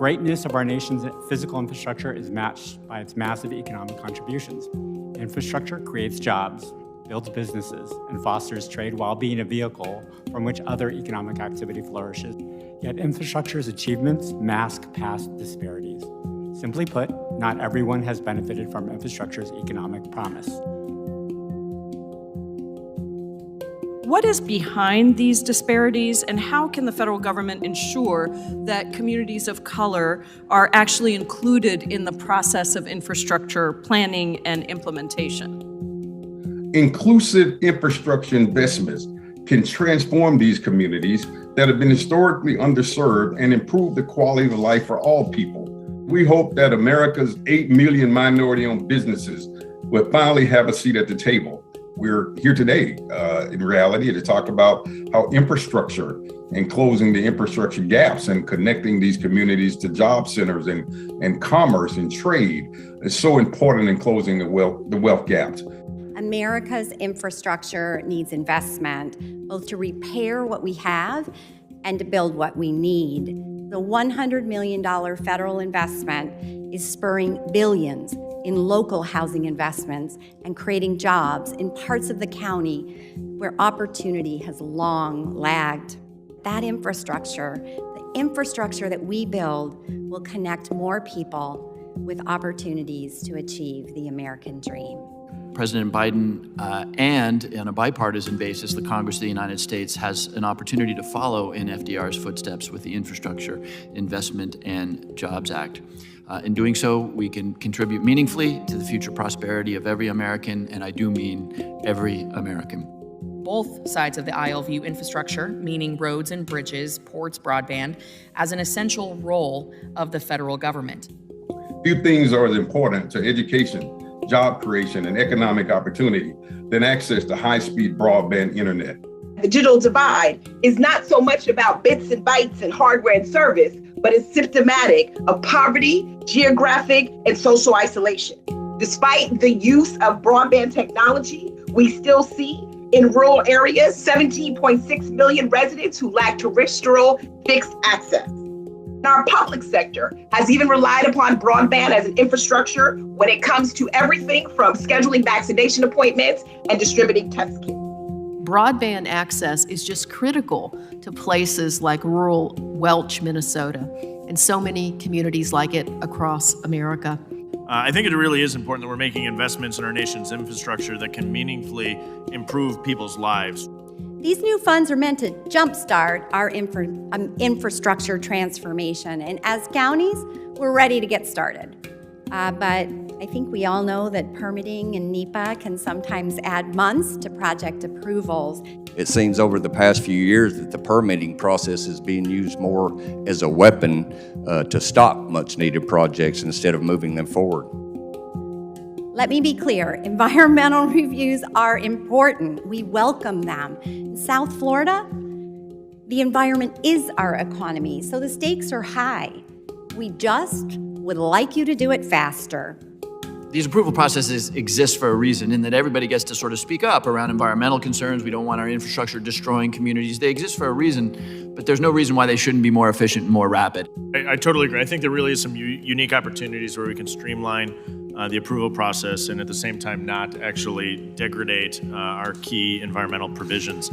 greatness of our nation's physical infrastructure is matched by its massive economic contributions. Infrastructure creates jobs, builds businesses, and fosters trade while being a vehicle from which other economic activity flourishes. Yet infrastructure's achievements mask past disparities. Simply put, not everyone has benefited from infrastructure's economic promise. What is behind these disparities, and how can the federal government ensure that communities of color are actually included in the process of infrastructure planning and implementation? Inclusive infrastructure investments can transform these communities that have been historically underserved and improve the quality of life for all people. We hope that America's 8 million minority-owned businesses will finally have a seat at the table. We're here today, in reality, to talk about how infrastructure and closing the infrastructure gaps and connecting these communities to job centers and commerce and trade is so important in closing the wealth gaps. America's infrastructure needs investment, both to repair what we have and to build what we need. The $100 million federal investment is spurring billions in local housing investments and creating jobs in parts of the county where opportunity has long lagged. That infrastructure, the infrastructure that we build, will connect more people with opportunities to achieve the American dream. President Biden and on a bipartisan basis, the Congress of the United States has an opportunity to follow in FDR's footsteps with the Infrastructure Investment and Jobs Act. In doing so, we can contribute meaningfully to the future prosperity of every American, and I do mean every American. Both sides of the aisle view infrastructure, meaning roads and bridges, ports, broadband, as an essential role of the federal government. Few things are as important to education, job creation, and economic opportunity than access to high-speed broadband internet. The digital divide is not so much about bits and bytes and hardware and service, but is symptomatic of poverty, geographic, and social isolation. Despite the use of broadband technology, we still see in rural areas 17.6 million residents who lack terrestrial fixed access. Our public sector has even relied upon broadband as an infrastructure when it comes to everything from scheduling vaccination appointments and distributing test kits. Broadband access is just critical to places like rural Welch, Minnesota, and so many communities like it across America. I think it really is important that we're making investments in our nation's infrastructure that can meaningfully improve people's lives. These new funds are meant to jumpstart our infrastructure transformation, and as counties, we're ready to get started. But I think we all know that permitting and NEPA can sometimes add months to project approvals. It seems over the past few years that the permitting process is being used more as a weapon to stop much-needed projects instead of moving them forward. Let me be clear, environmental reviews are important. We welcome them. In South Florida, the environment is our economy, so the stakes are high. We just would like you to do it faster. These approval processes exist for a reason, in that everybody gets to sort of speak up around environmental concerns. We don't want our infrastructure destroying communities. They exist for a reason, but there's no reason why they shouldn't be more efficient and more rapid. I totally agree. I think there really is some unique opportunities where we can streamline the approval process and at the same time not actually degrade our key environmental provisions.